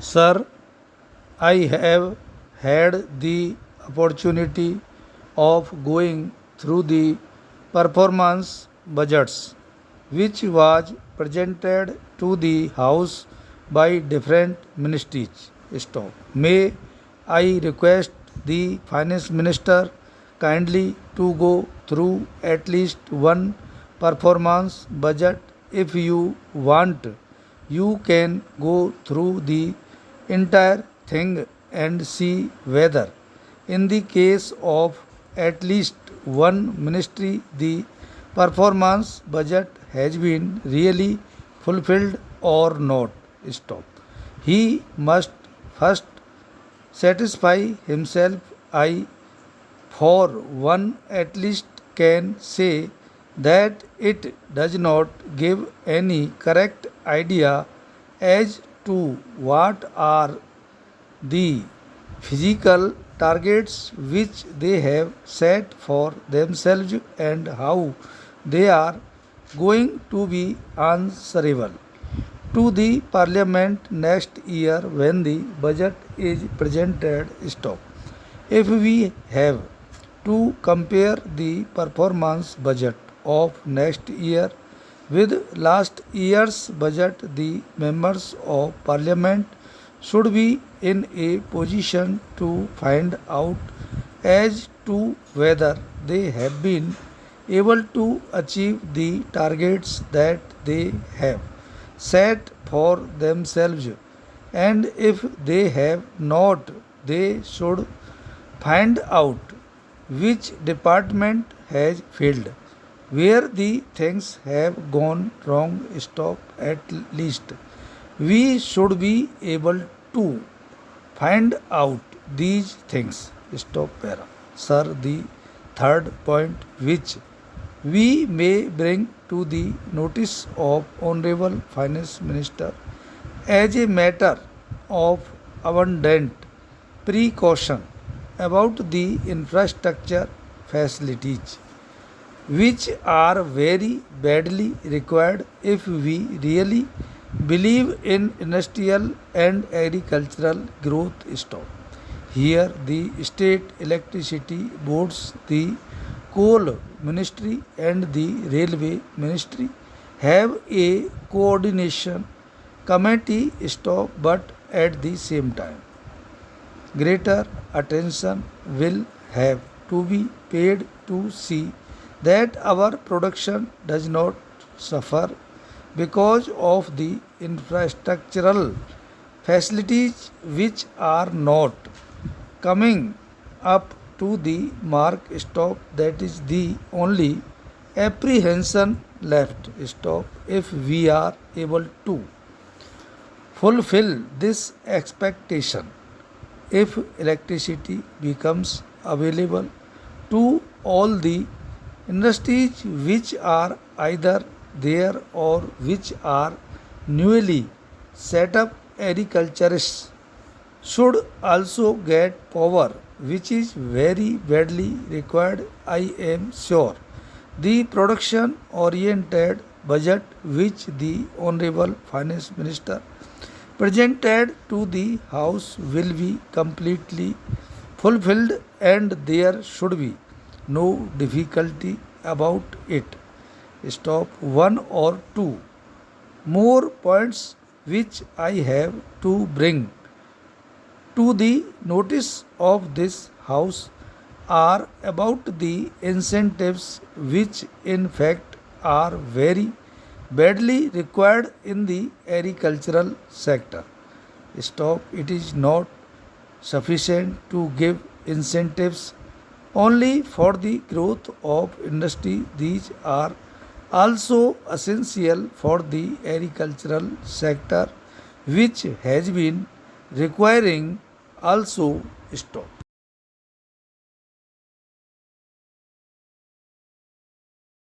Sir, I have had the opportunity of going through the performance budgets which was presented to the House by different ministries. Stop. May I request the Finance Minister kindly to go through at least one performance budget. If you want, you can go through the entire thing and see whether, in the case of at least one ministry, the performance budget has been really fulfilled or not. Stop. He must first satisfy himself. I, for one, at least can say that it does not give any correct idea as to what are the physical targets which they have set for themselves and how they are going to be answerable to the parliament next year when the budget is presented. Stop. If we have to compare the performance budget of next year with last year's budget, the members of parliament should be in a position to find out as to whether they have been able to achieve the targets that they have set for themselves, and if they have not, they should find out which department has failed, where the things have gone wrong. Stop. At least we should be able to find out these things. Stop para. Sir, the third point which we may bring to the notice of Honorable Finance Minister as a matter of abundant precaution about the infrastructure facilities which are very badly required if we really believe in industrial and agricultural growth. Stop. Here the state electricity boards, the coal ministry and the railway ministry have a coordination committee. Stop. But at the same time, greater attention will have to be paid to see that our production does not suffer because of the infrastructural facilities which are not coming up to the mark. Stop. That is the only apprehension left. Stop. If we are able to fulfill this expectation, if electricity becomes available to all the industries which are either there or which are newly set up, agriculturists should also get power, which is very badly required. I am sure the production oriented budget which the Honorable Finance Minister presented to the House will be completely fulfilled and there should be no difficulty about it. Stop. One or two more points which I have to bring to the notice of this House are about the incentives which in fact are very badly required in the agricultural sector. Stop. It is not sufficient to give incentives only for the growth of industry. These are also essential for the agricultural sector which has been requiring also. Stop.